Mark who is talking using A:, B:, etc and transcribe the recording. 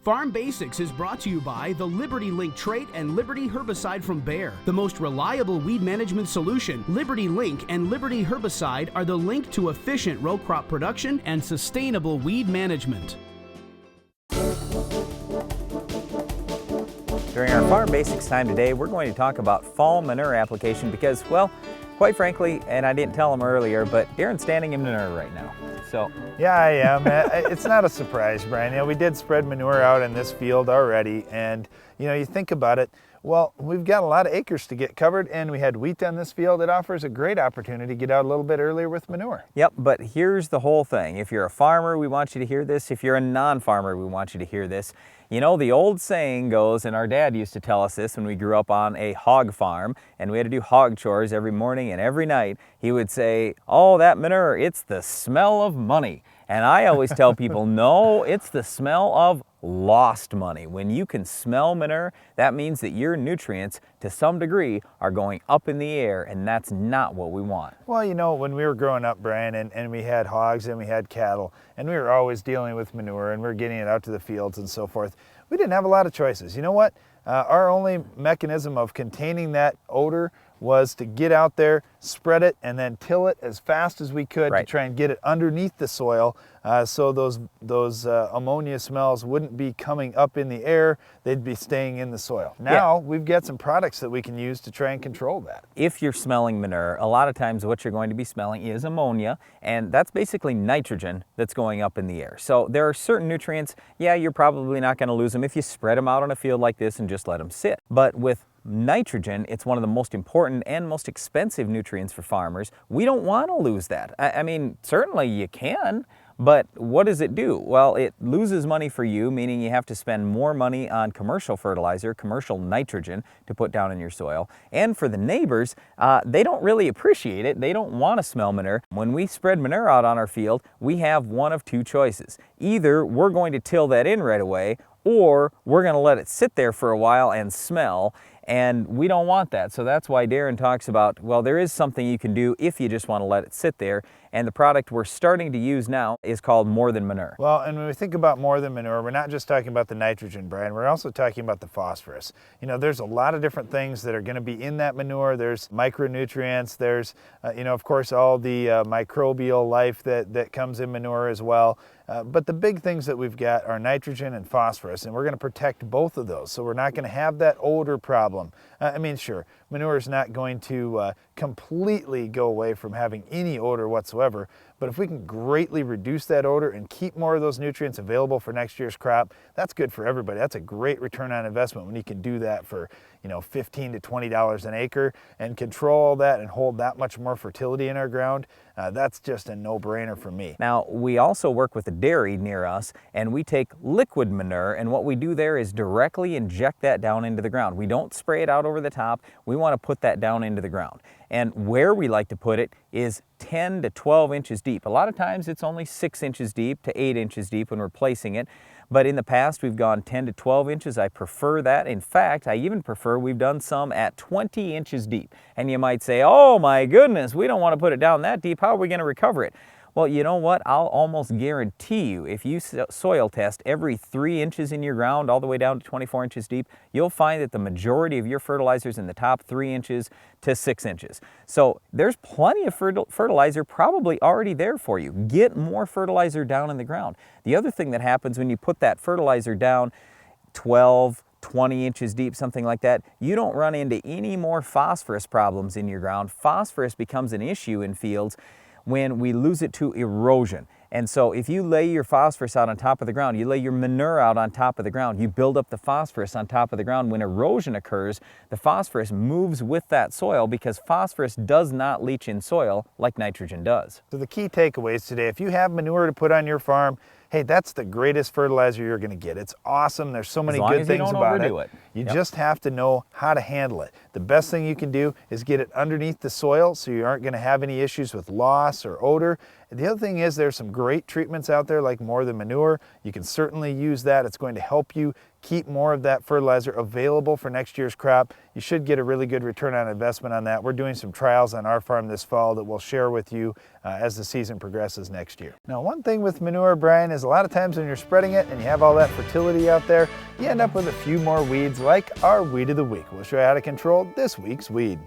A: Farm Basics is brought to you by the Liberty Link trait and Liberty herbicide from Bayer. The most reliable weed management solution, Liberty Link and Liberty herbicide are the link to efficient row crop production and sustainable weed management.
B: During our Farm Basics time today, we're going to talk about fall manure application because, well, quite frankly, and I didn't tell him earlier, but Darren's standing in manure right now. So
C: yeah, I am. It's not a surprise, Brian. You know, we did spread manure out in this field already, and you know, you think about it, well, we've got a lot of acres to get covered, and we had wheat on this field. It offers a great opportunity to get out a little bit earlier with manure.
B: Yep, but here's the whole thing. If you're a farmer, we want you to hear this. If you're a non-farmer, we want you to hear this. You know, the old saying goes, and our dad used to tell us this when we grew up on a hog farm, and we had to do hog chores every morning and every night. He would say, oh, that manure, it's the smell of money. And I always tell people, no, it's the smell of lost money. When you can smell manure, that means that your nutrients, to some degree, are going up in the air, and that's not what we want.
C: Well, you know, when we were growing up, Brian, and we had hogs and we had cattle, and we were always dealing with manure, and we were getting it out to the fields and so forth, we didn't have a lot of choices. You know what? Our only mechanism of containing that odor was to get out there, spread it, and then till it as fast as we could to try and get it underneath the soil, so those ammonia smells wouldn't be coming up in the air, they'd be staying in the soil. Now we've got some products that we can use to try and control that.
B: If you're smelling manure, a lot of times what you're going to be smelling is ammonia, and that's basically nitrogen that's going up in the air. So there are certain nutrients, yeah, you're probably not going to lose them if you spread them out on a field like this and just let them sit. But with nitrogen, it's one of the most important and most expensive nutrients for farmers. We don't want to lose that. I mean, certainly you can, but what does it do? Well, it loses money for you, meaning you have to spend more money on commercial fertilizer, commercial nitrogen to put down in your soil. And for the neighbors, they don't really appreciate it. They don't want to smell manure. When we spread manure out on our field, we have one of two choices. Either we're going to till that in right away, or we're going to let it sit there for a while and smell. And we don't want that. So that's why Darren talks about, well, there is something you can do if you just want to let it sit there. And the product we're starting to use now is called More Than Manure.
C: Well, and when we think about More Than Manure, we're not just talking about the nitrogen, Brian, we're also talking about the phosphorus. You know, there's a lot of different things that are going to be in that manure. There's micronutrients, there's, you know, of course, all the microbial life that comes in manure as well. But the big things that we've got are nitrogen and phosphorus, and we're going to protect both of those. So we're not going to have that odor problem. I mean, sure, manure is not going to completely go away from having any odor whatsoever, but if we can greatly reduce that odor and keep more of those nutrients available for next year's crop, that's good for everybody. That's a great return on investment when you can do that for, you know, $15 to $20 an acre and control all that and hold that much more fertility in our ground. That's just a no-brainer for me.
B: Now, we also work with a dairy near us, and we take liquid manure, and what we do there is directly inject that down into the ground. We don't spray it out over the top. We want to put that down into the ground. And where we like to put it is 10 to 12 inches deep. A lot of times it's only 6 inches deep to 8 inches deep when we're placing it. But in the past, we've gone 10 to 12 inches. I prefer that. In fact, I even prefer we've done some at 20 inches deep. And you might say, oh my goodness, we don't want to put it down that deep. How are we going to recover it? Well, you know what? I'll almost guarantee you, if you soil test every 3 inches in your ground all the way down to 24 inches deep, you'll find that the majority of your fertilizer's in the top 3 inches to 6 inches. So there's plenty of fertilizer probably already there for you. Get more fertilizer down in the ground. The other thing that happens when you put that fertilizer down 12, 20 inches deep, something like that, you don't run into any more phosphorus problems in your ground. Phosphorus becomes an issue in fields when we lose it to erosion. And so if you lay your phosphorus out on top of the ground, you lay your manure out on top of the ground, you build up the phosphorus on top of the ground. When erosion occurs, the phosphorus moves with that soil because phosphorus does not leach in soil like nitrogen does.
C: So the key takeaways today, if you have manure to put on your farm, hey, that's the greatest fertilizer you're going to get. It's awesome. There's so many good things about it. You just have to know how to handle it. The best thing you can do is get it underneath the soil so you aren't going to have any issues with loss or odor. The other thing is there's some great treatments out there like More Than Manure. You can certainly use that. It's going to help you keep more of that fertilizer available for next year's crop. You should get a really good return on investment on that. We're doing some trials on our farm this fall that we'll share with you as the season progresses next year. Now, one thing with manure, Brian, is a lot of times when you're spreading it and you have all that fertility out there, you end up with a few more weeds like our weed of the week. We'll show you how to control this week's weed.